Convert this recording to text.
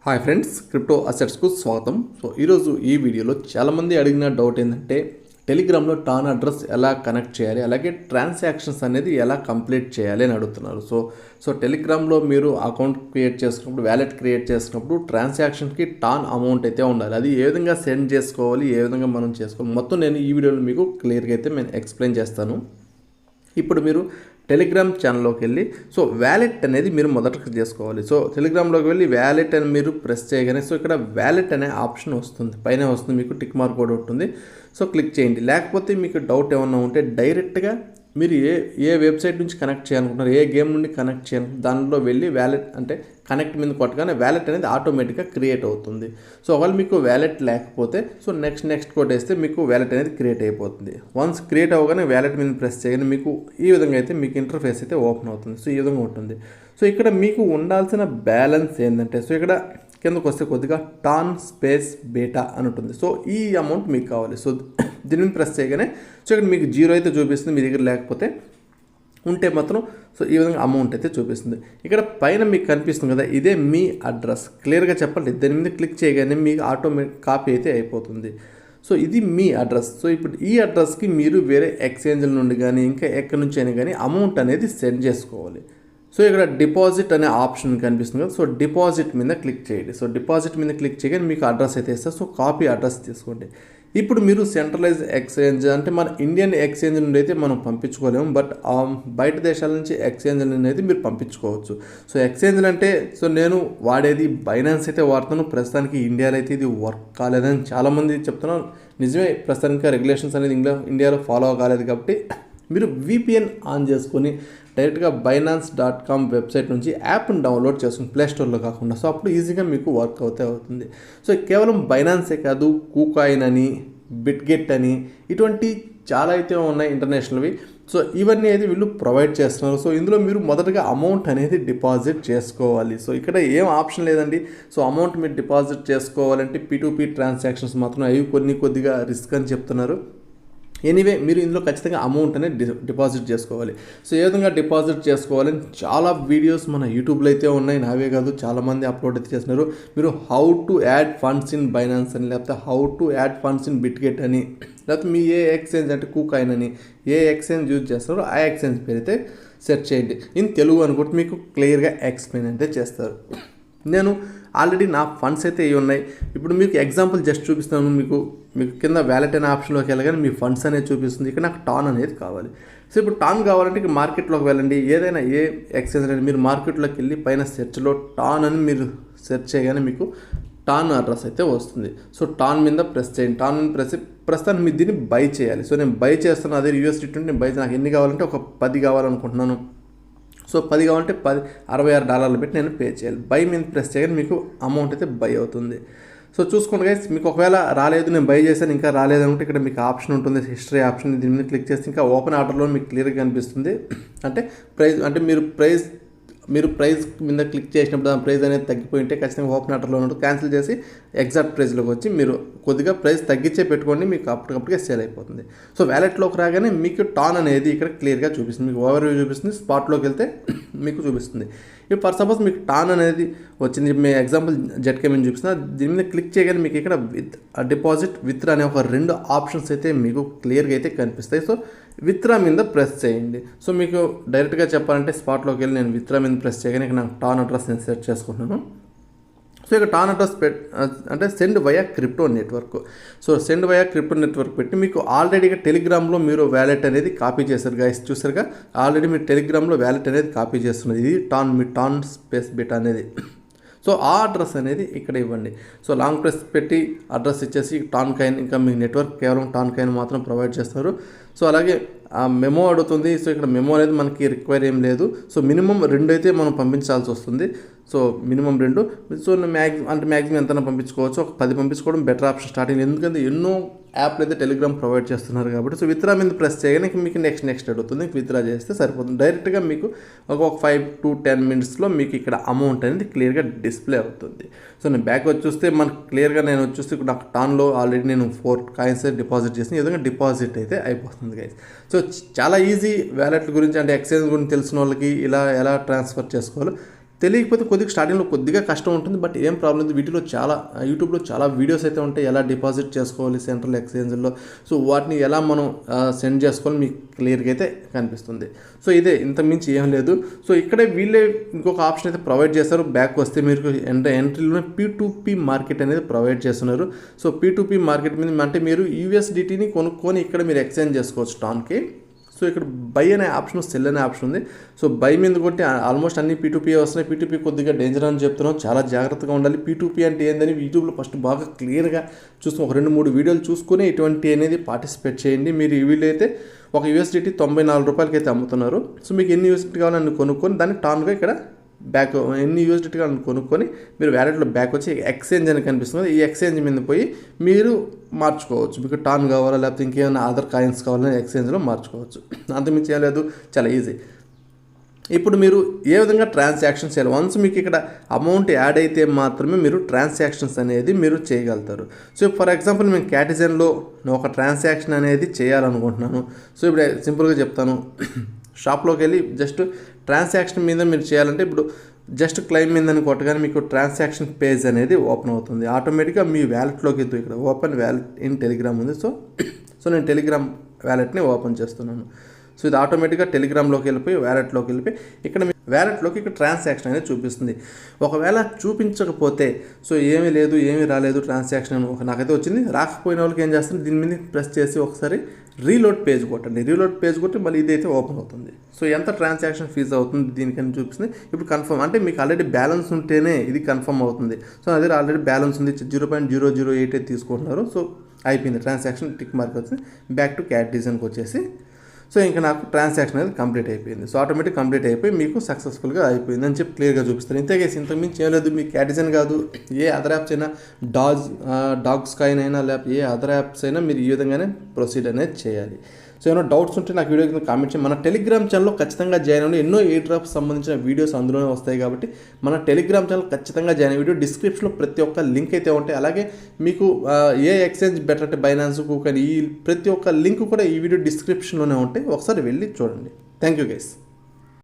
Hi friends, crypto అసెట్స్కు స్వాగతం. So ఈరోజు ఈ వీడియోలో చాలామంది అడిగిన డౌట్ ఏంటంటే టెలిగ్రామ్లో టాన్ అడ్రస్ ఎలా కనెక్ట్ చేయాలి, అలాగే ట్రాన్సాక్షన్స్ అనేది ఎలా కంప్లీట్ చేయాలి అని అడుగుతున్నారు. సో టెలిగ్రామ్లో మీరు అకౌంట్ క్రియేట్ చేసుకున్నప్పుడు, వ్యాలెట్ క్రియేట్ చేసినప్పుడు ట్రాన్సాక్షన్కి టాన్ అమౌంట్ అయితే ఉండాలి. అది ఏ విధంగా సెండ్ చేసుకోవాలి, ఏ విధంగా మనం చేసుకోవాలి, మొత్తం నేను ఈ వీడియోలో మీకు క్లియర్గా అయితే నేను ఎక్స్ప్లెయిన్ చేస్తాను. ఇప్పుడు మీరు టెలిగ్రామ్ ఛానల్లోకి వెళ్ళి సో వ్యాలెట్ అనేది మీరు మొదటగా చేసుకోవాలి. సో టెలిగ్రామ్లోకి వెళ్ళి వ్యాలెట్ అని మీరు ప్రెస్ చేయగానే సో ఇక్కడ వ్యాలెట్ అనే ఆప్షన్ వస్తుంది, పైన వస్తుంది, మీకు టిక్ మార్క్ కూడా ఉంటుంది. సో క్లిక్ చేయండి. లేకపోతే మీకు డౌట్ ఏమన్నా ఉంటే డైరెక్ట్గా మీరు ఏ వెబ్సైట్ నుంచి కనెక్ట్ చేయాలనుకుంటున్నారు, ఏ గేమ్ నుండి కనెక్ట్ చేయాలనుకుంటున్నారు, దానిలో వెళ్ళి వ్యాలెట్ అంటే కనెక్ట్ మీద కొట్టగానే వ్యాలెట్ అనేది ఆటోమేటిక్గా క్రియేట్ అవుతుంది. సో ఒకవేళ మీకు వ్యాలెట్ లేకపోతే సో నెక్స్ట్ కొట్టేస్తే మీకు వ్యాలెట్ అనేది క్రియేట్ అయిపోతుంది. వన్స్ క్రియేట్ అవ్వగానే వ్యాలెట్ మీద ప్రెస్ చేయగానే మీకు ఈ విధంగా అయితే మీకు ఇంటర్ఫేస్ అయితే ఓపెన్ అవుతుంది. సో ఈ విధంగా ఉంటుంది. సో ఇక్కడ మీకు ఉండాల్సిన బ్యాలెన్స్ ఏంటంటే సో ఇక్కడ కిందకు వస్తే కొద్దిగా టాన్ స్పేస్ బేటా అని ఉంటుంది. సో ఈ అమౌంట్ మీకు కావాలి. సో దీని మీద ప్రెస్ చేయగానే సో ఇక్కడ మీకు 0 అయితే చూపిస్తుంది, మీ దగ్గర లేకపోతే ఉంటే మాత్రం సో ఈ విధంగా అమౌంట్ అయితే చూపిస్తుంది. ఇక్కడ పైన మీకు కనిపిస్తుంది కదా, ఇదే మీ అడ్రస్. క్లియర్గా చెప్పాలి, దాని మీద క్లిక్ చేయగానే మీకు ఆటోమేటిక్ కాపీ అయితే అయిపోతుంది. సో ఇది మీ అడ్రస్. సో ఇప్పుడు ఈ అడ్రస్కి మీరు వేరే ఎక్స్చేంజ్ల నుండి కానీ ఇంకా ఎక్కడి నుంచి అయినా కానీ అమౌంట్ అనేది సెండ్ చేసుకోవాలి. సో ఇక్కడ డిపాజిట్ అనే ఆప్షన్ కనిపిస్తుంది కదా, సో డిపాజిట్ మీద క్లిక్ చేయండి. సో డిపాజిట్ మీద క్లిక్ చేయగానే మీకు అడ్రస్ అయితే ఇస్తారు. సో కాపీ అడ్రస్ తీసుకోండి. ఇప్పుడు మీరు సెంట్రలైజ్ ఎక్స్చేంజ్ అంటే మన ఇండియన్ ఎక్స్చేంజ్ నుండి అయితే మనం పంపించుకోలేము, బట్ బయట దేశాల నుంచి ఎక్స్చేంజ్ నుండి అయితే మీరు పంపించుకోవచ్చు. సో ఎక్స్చేంజ్లు అంటే సో నేను వాడేది బైనాన్స్ అయితే వాడుతాను. ప్రస్తుతానికి ఇండియాలో అయితే ఇది వర్క్ కాలేదని చాలామంది చెప్తున్నారు. నిజమే, ప్రస్తుతానికి రెగ్యులేషన్స్ అనేది ఇండియాలో ఫాలో కాలేదు. కాబట్టి మీరు VPN ఆన్ చేసుకొని డైరెక్ట్గా binance.com వెబ్సైట్ నుంచి యాప్ని డౌన్లోడ్ చేసుకుని ప్లేస్టోర్లో కాకుండా సో అప్పుడు ఈజీగా మీకు వర్క్ అవుతుంది. సో కేవలం బైనాన్సే కాదు, కూకాయిన్ అని, బిట్గెట్ అని ఇటువంటి చాలా అయితే ఉన్నాయి ఇంటర్నేషనల్వి. సో ఇవన్నీ అయితే వీళ్ళు ప్రొవైడ్ చేస్తున్నారు. సో ఇందులో మీరు మొదటగా అమౌంట్ అనేది డిపాజిట్ చేసుకోవాలి. సో ఇక్కడ ఏం ఆప్షన్ లేదండి. సో అమౌంట్ మీరు డిపాజిట్ చేసుకోవాలంటే P2P ట్రాన్సాక్షన్స్ మాత్రం అవి కొద్దిగా రిస్క్ అని చెప్తున్నారు. ఎనీవే మీరు ఇందులో ఖచ్చితంగా అమౌంట్ అనేది డిపాజిట్ చేసుకోవాలి. సో ఏ విధంగా డిపాజిట్ చేసుకోవాలని చాలా వీడియోస్ మన యూట్యూబ్లో అయితే ఉన్నాయి, నావే కాదు చాలామంది అప్లోడ్ అయితే చేస్తున్నారు. మీరు how to add funds in Binance అని, లేకపోతే how to add funds in Bitget అని, లేకపోతే మీ ఏ ఎక్స్చేంజ్ అంటే కూకాయిన్ అని ఏ ఎక్స్చేంజ్ యూజ్ చేస్తారో ఆ ఎక్స్చేంజ్ పేరు అయితే సెర్చ్ చేయండి. ఇన్ తెలుగు అనుకుంటే మీకు క్లియర్గా ఎక్స్ప్లెయిన్ అయితే చేస్తారు. నేను ఆల్రెడీ నా ఫండ్స్ అయితే ఇవి ఉన్నాయి. ఇప్పుడు మీకు ఎగ్జాంపుల్ జస్ట్ చూపిస్తాను. మీకు కింద వ్యాలెట్ అనే ఆప్షన్లోకి వెళ్ళగానే మీ ఫండ్స్ అనేది చూపిస్తుంది. ఇక్కడ నాకు టాన్ అనేది కావాలి. సో ఇప్పుడు టాన్ కావాలంటే ఇక మార్కెట్లోకి వెళ్ళండి. ఏదైనా ఏ ఎక్స్చేంజ్ అనేది మీరు మార్కెట్లోకి వెళ్ళి పైన సెర్చ్లో టాన్ అని మీరు సెర్చ్ చేయగానే మీకు టాన్ అడ్రస్ అయితే వస్తుంది. సో టాన్ మీద ప్రెస్ చేయండి. టాన్ మీద ప్రెస్ ప్రస్తుతానికి మీరు దీన్ని బై చేయాలి. సో నేను బై చేస్తాను, అదే USDT నేను బై, నాకు ఎన్ని కావాలంటే ఒక 10 కావాలనుకుంటున్నాను. సో 10 కావాలంటే $66 పెట్టి నేను పే చేయాలి. బై మీద ప్రెస్ చేయగానే మీకు అమౌంట్ అయితే బై అవుతుంది. సో చూసుకోండి గైస్, మీకు ఒకవేళ రాలేదు, నేను బై చేశాను ఇంకా రాలేదు అనుకుంటే ఇక్కడ మీకు ఆప్షన్ ఉంటుంది, హిస్టరీ ఆప్షన్. దీని మీద క్లిక్ చేస్తే ఇంకా ఓపెన్ ఆర్డర్లో మీకు క్లియర్గా కనిపిస్తుంది. అంటే ప్రైస్ అంటే మీరు ప్రైస్ మీద క్లిక్ చేసినప్పుడు ఆ ప్రైస్ అనేది తగ్గిపోయి ఉంటే ఖచ్చితంగా ఓపెన్ ఆర్డర్లో ఉన్నట్టు క్యాన్సిల్ చేసి ఎగ్జాక్ట్ ప్రైస్లోకి వచ్చి మీరు కొద్దిగా ప్రైస్ తగ్గించే పెట్టుకోండి, మీకు అప్పటికప్పుడే సేల్ అయిపోతుంది. సో వ్యాలెట్లోకి రాగానే మీకు టాన్ అనేది ఇక్కడ క్లియర్గా చూపిస్తుంది, మీకు ఓవర్ వ్యూ చూపిస్తుంది. స్పాట్లోకి వెళ్తే మీకు చూపిస్తుంది. ఇప్పుడు ఫర్ సపోజ్ మీకు టాన్ అనేది వచ్చింది, మీ ఎగ్జాంపుల్ ZK మీద చూపిస్తుంది. దీని మీద క్లిక్ చేయగానే మీకు ఇక్కడ డిపాజిట్, విత్డ్రా అనే ఒక 2 ఆప్షన్స్ అయితే మీకు క్లియర్గా అయితే కనిపిస్తాయి. సో విత్డ్రా మీద ప్రెస్ చేయండి. సో మీకు డైరెక్ట్గా చెప్పాలంటే స్పాట్లోకి వెళ్ళి నేను విత్డ్రా మీద ప్రెస్ చేయగానే ఇక్కడ నాకు టాన్ అడ్రస్ నేను సెట్ చేసుకుంటున్నాను. సో ఇక టాన్ అడ్రస్ అంటే send via crypto network. So send via crypto network పెట్టి మీకు ఆల్రెడీగా టెలిగ్రామ్లో మీరు వ్యాలెట్ అనేది కాపీ చేశారు గైస్, చూసారుగా ఆల్రెడీ మీరు టెలిగ్రామ్లో వ్యాలెట్ అనేది కాపీ చేస్తున్నది. ఇది టాన్ స్పేస్ బిట్ అనేది. సో ఆ అడ్రస్ అనేది ఇక్కడ ఇవ్వండి. సో లాంగ్ ప్రెస్ పెట్టి అడ్రస్ ఇచ్చేసి టాన్ కాయిన్, ఇంకా మీ నెట్వర్క్ కేవలం టాన్ కాయిన్ మాత్రం ప్రొవైడ్ చేస్తారు. సో అలాగే మెమో అడుగుతుంది. సో ఇక్కడ మెమో అనేది మనకి రిక్వైర్ ఏం లేదు. సో మినిమం 2 అయితే మనం పంపించాల్సి వస్తుంది. So minimum 2. సో మ్యాక్సిమం ఎంతైనా పంపించుకోవచ్చు, ఒక 10 పంపించుకోవడం బెటర్ ఆప్షన్ స్టార్టింగ్. ఎందుకంటే ఎన్నో యాప్లు అయితే టెలిగ్రామ్ ప్రొవైడ్ చేస్తున్నారు కాబట్టి. సో విత్డ్రా మీద ప్రెస్ చేయగానే మీకు నెక్స్ట్ అడుగుతుంది, విత్డ్రా చేస్తే సరిపోతుంది. డైరెక్ట్గా మీకు ఒక 5 to 10 మినిట్స్లో మీకు ఇక్కడ అమౌంట్ అనేది క్లియర్గా డిస్ప్లే అవుతుంది. సో నేను బ్యాక్ వచ్చి చూస్తే మనకు క్లియర్గా నేను చూస్తే ఇప్పుడు నాకు టాన్లో ఆల్రెడీ నేను 4 కాయిన్స్ డిపాజిట్ చేసిన, ఈ విధంగా డిపాజిట్ అయితే అయిపోతుంది గైస్. సో చాలా ఈజీ వ్యాలెట్ గురించి అంటే ఎక్స్చేంజ్ గురించి తెలిసిన వాళ్ళకి ఇలా ఎలా ట్రాన్స్ఫర్ చేసుకోవాలో తెలియకపోతే కొద్దిగా స్టార్టింగ్లో కొద్దిగా కష్టం ఉంటుంది, బట్ ఏం ప్రాబ్లం లేదు. వీటిలో చాలా యూట్యూబ్లో చాలా వీడియోస్ అయితే ఉంటాయి, ఎలా డిపాజిట్ చేసుకోవాలి సెంట్రల్ ఎక్స్చేంజ్లో, సో వాటిని ఎలా మనం సెండ్ చేసుకోవాలి మీకు క్లియర్గా అయితే కనిపిస్తుంది. సో ఇదే, ఇంత మించి ఏం లేదు. సో ఇక్కడే వీళ్ళే ఇంకొక ఆప్షన్ అయితే ప్రొవైడ్ చేస్తారు. బ్యాక్ వస్తే మీరు ఎంట్రీలోనే P2P మార్కెట్ అనేది ప్రొవైడ్ చేస్తున్నారు. సో P2P మార్కెట్ మీద అంటే మీరు USDTని కొనుక్కొని ఇక్కడ మీరు ఎక్స్చేంజ్ చేసుకోవచ్చు టాన్కి. సో ఇక్కడ బై అనే ఆప్షన్, సెల్ అనే ఆప్షన్ ఉంది. సో బై మీద కొట్టి ఆల్మోస్ట్ అన్ని P2P వస్తున్నాయి. P2P కొద్దిగా డేంజర్ అని చెప్తున్నాం, చాలా జాగ్రత్తగా ఉండాలి. P2P అంటే ఏందని యూట్యూబ్లో ఫస్ట్ బాగా క్లియర్గా చూసుకుని ఒక 2-3 వీడియోలు చూసుకుని ఇటువంటి అనేది పార్టిసిపేట్ చేయండి. మీరు వీళ్ళైతే ఒక USDT 94 రూపాయలకి అయితే అమ్ముతున్నారు. సో మీకు ఎన్ని USDT కావాలని కొనుక్కొని దాన్ని టాన్గా ఇక్కడ బ్యాక్ ఎన్ని USDT కావాలని కొనుక్కొని మీరు వ్యాలెట్లో బ్యాక్ వచ్చి ఎక్స్చేంజ్ అని కనిపిస్తుంది, ఈ ఎక్స్చేంజ్ మీద పోయి మీరు మార్చుకోవచ్చు. మీకు టాన్ కావాలా లేకపోతే ఇంకేమైనా అదర్ కాయిన్స్ కావాలని ఎక్స్చేంజ్లో మార్చుకోవచ్చు. అంతమించి ఏం లేదు, చాలా ఈజీ. ఇప్పుడు మీరు ఏ విధంగా ట్రాన్సాక్షన్స్ చేయాలి, వన్స్ మీకు ఇక్కడ అమౌంట్ యాడ్ అయితే మాత్రమే మీరు ట్రాన్సాక్షన్స్ అనేది మీరు చేయగలుగుతారు. సో ఫర్ ఎగ్జాంపుల్ మేము క్యాటిజన్లో ఒక ట్రాన్సాక్షన్ అనేది చేయాలనుకుంటున్నాను. సో ఇప్పుడు సింపుల్గా చెప్తాను, షాప్లోకి వెళ్ళి జస్ట్ ట్రాన్సాక్షన్ మీద మీరు చేయాలంటే ఇప్పుడు జస్ట్ క్లైమ్ మీద కొట్టగానే మీకు ట్రాన్సాక్షన్ పేజ్ అనేది ఓపెన్ అవుతుంది. ఆటోమేటిక్గా మీ వ్యాలెట్లోకి ఇక్కడ ఓపెన్ వ్యాలెట్ ఇన్ టెలిగ్రామ్ ఉంది. సో నేను టెలిగ్రామ్ వ్యాలెట్ని ఓపెన్ చేస్తున్నాను. సో ఇది ఆటోమేటిక్గా టెలిగ్రామ్లోకి వెళ్ళిపోయి వ్యాలెట్లోకి వెళ్ళిపోయి ఇక్కడ వ్యాలెట్లోకి ఇక్కడ ట్రాన్సాక్షన్ అనేది చూపిస్తుంది. ఒకవేళ చూపించకపోతే సో ఏమీ లేదు, ఏమీ రాలేదు ట్రాన్సాక్షన్ నాకైతే వచ్చింది, రాకపోయిన వాళ్ళకి ఏం చేస్తుంది, దీని మీద ప్రెస్ చేసి ఒకసారి రీలోడ్ పేజ్ కొట్టండి. రీలోడ్ పేజ్ కొట్టి మళ్ళీ ఇదైతే ఓపెన్ అవుతుంది. సో ఎంత ట్రాన్సాక్షన్ ఫీజు అవుతుంది దీనికని చూపిస్తుంది. ఇప్పుడు కన్ఫర్మ్ అంటే మీకు ఆల్రెడీ బ్యాలెన్స్ ఉంటేనే ఇది కన్ఫర్మ్ అవుతుంది. సో అదే ఆల్రెడీ బ్యాలెన్స్ ఉంది, 0.008 తీసుకుంటున్నారు. సో అయిపోయింది ట్రాన్సాక్షన్, టిక్ మార్క్ వచ్చింది. బ్యాక్ టు క్యాటిజన్కి వచ్చేసి సో ఇంకా నాకు ట్రాన్సాక్షన్ అనేది కంప్లీట్ అయిపోయింది. సో ఆటోమేటిక్ కంప్లీట్ అయిపోయి మీకు సక్సెస్ఫుల్గా అయిపోయింది అని చెప్పి క్లియర్గా చూపిస్తారు. ఇంతకేసి ఇంతకుమించి ఏం లేదు. మీకు క్యాటిజన్ కాదు, ఏ అదర్ యాప్స్ అయినా డాగ్స్ కాయిన్ అయినా లేకపోతే ఏ అదర్ యాప్స్ అయినా మీరు ఈ విధంగానే ప్రొసీడ్ అనేది చేయాలి. సో ఏమైనా డౌట్స్ ఉంటే నాకు వీడియో కింద కామెంట్ చేయండి. మన టెలిగ్రామ్ ఛానల్లో ఖచ్చితంగా జాయిన్ అవ్వండి. ఎన్నో ఎయిర్ డ్రాప్స్ సంబంధించిన వీడియోస్ అందులోనే వస్తాయి కాబట్టి మన టెలిగ్రామ్ ఛానల్ ఖచ్చితంగా జాయిన్ అయ్యే వీడియో డిస్క్రిప్షన్లో ప్రతి ఒక్క లింక్ అయితే ఉంటాయి. అలాగే మీకు ఏ ఎక్స్చేంజ్ బెటర్ అంటే బైనాన్స్, కూకన్, ఈ ప్రతి ఒక్క లింక్ కూడా ఈ వీడియో డిస్క్రిప్షన్లోనే ఉంటాయి. ఒకసారి వెళ్ళి చూడండి. Thank you guys.